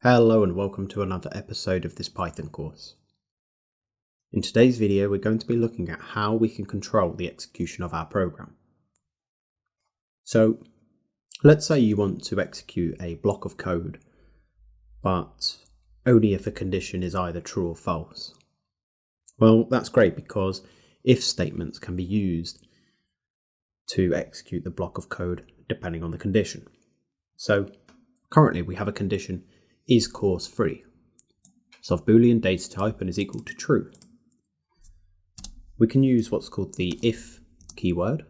Hello and welcome to another episode of this Python course. In today's video we're going to be looking at how we can control the execution of our program. So let's say you want to execute a block of code, but only if a condition is either true or false. Well, that's great because if statements can be used to execute the block of code depending on the condition. So currently we have a condition is course free. So of Boolean data type and is equal to true. We can use what's called the if keyword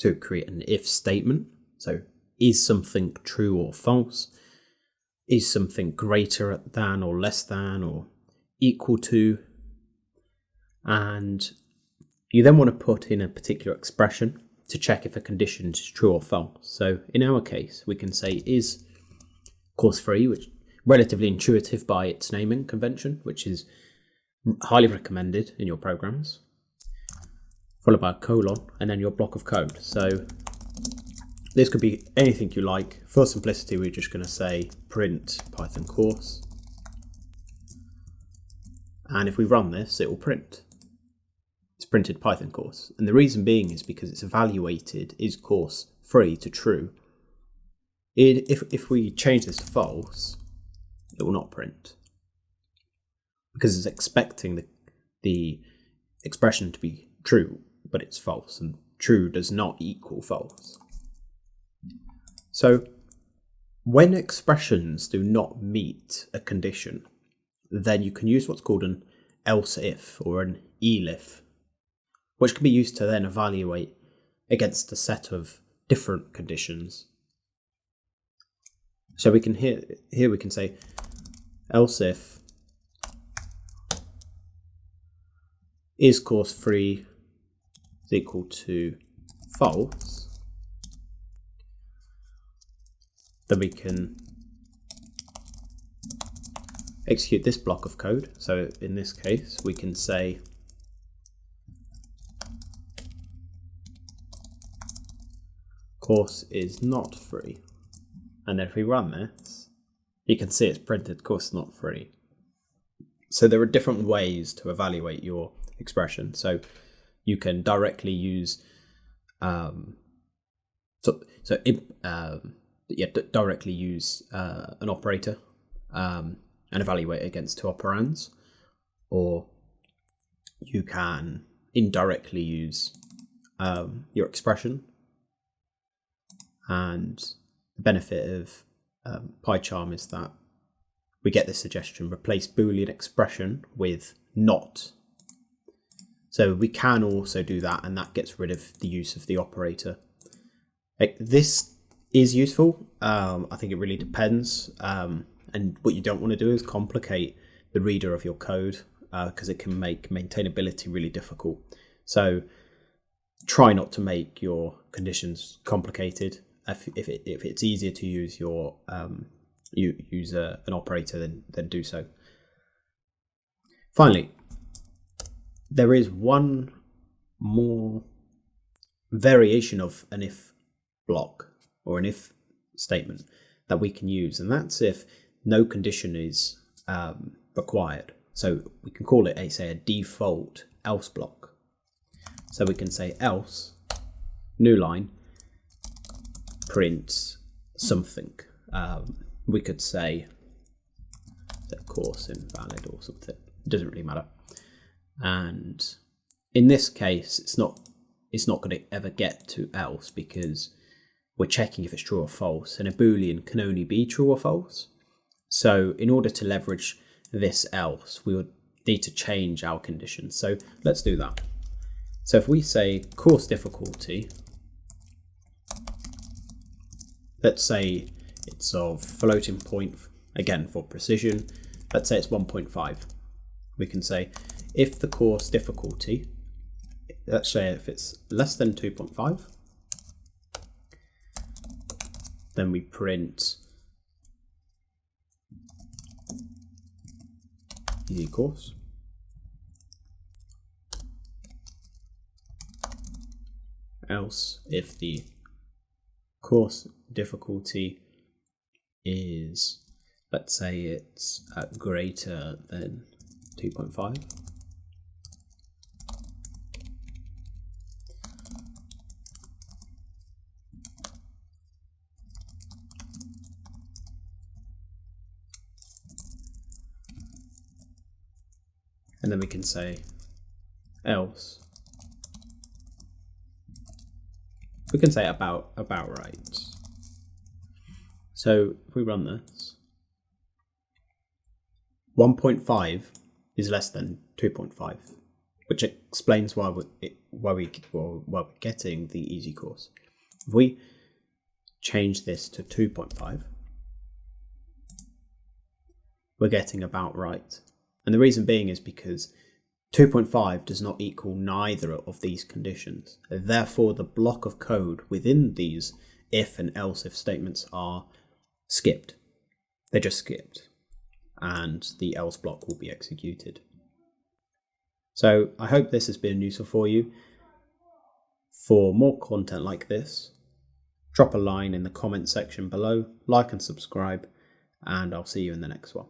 to create an if statement. So is something true or false? Is something greater than or less than or equal to? And you then want to put in a particular expression to check if a condition is true or false. So in our case, we can say is course free, which is relatively intuitive by its naming convention, which is highly recommended in your programs, followed by a colon and then your block of code. So this could be anything you like. For simplicity, we're just going to say print Python course. And if we run this, it will print. It's printed Python course. And the reason being is because it's evaluated is course free to true. If we change this to false, it will not print because it's expecting the expression to be true, but it's false, and true does not equal false. So when expressions do not meet a condition, then you can use what's called an ElseIf or an Elif, which can be used to then evaluate against a set of different conditions. So we can here we can say else if is course free is equal to false, then we can execute this block of code. So in this case we can say course is not free, and then if we run this, you can see it's printed course not free. So there are different ways to evaluate your expression. So you can directly use directly use an operator and evaluate against two operands, or you can indirectly use your expression. And the benefit of PyCharm is that we get this suggestion: replace Boolean expression with not. So we can also do that, and that gets rid of the use of the operator. This is useful. I think it really depends. And what you don't want to do is complicate the reader of your code, because it can make maintainability really difficult. So try not to make your conditions complicated. If it's easier to use your use an operator, then do so. Finally, there is one more variation of an if block or an if statement that we can use, and that's if no condition is required. So we can call it a default else block. So we can say else new line print something. We could say course invalid or something. It doesn't really matter. And in this case, it's not going to ever get to else because we're checking if it's true or false, and a Boolean can only be true or false. So in order to leverage this else, we would need to change our condition. So let's do that. So if we say course difficulty, let's say it's of floating point, again for precision, let's say it's 1.5. We can say if the course difficulty, let's say if it's less than 2.5, then we print easy course. Else if the course difficulty is Let's say it's greater than 2.5. And then we can say else. We can say about right. So if we run this, 1.5 is less than 2.5, which explains why we're getting the easy course. If we change this to 2.5, we're getting about right. And the reason being is because 2.5 does not equal neither of these conditions. Therefore, the block of code within these if and else if statements are skipped. They're just skipped. And the else block will be executed. So I hope this has been useful for you. For more content like this, drop a line in the comment section below, like and subscribe, and I'll see you in the next one.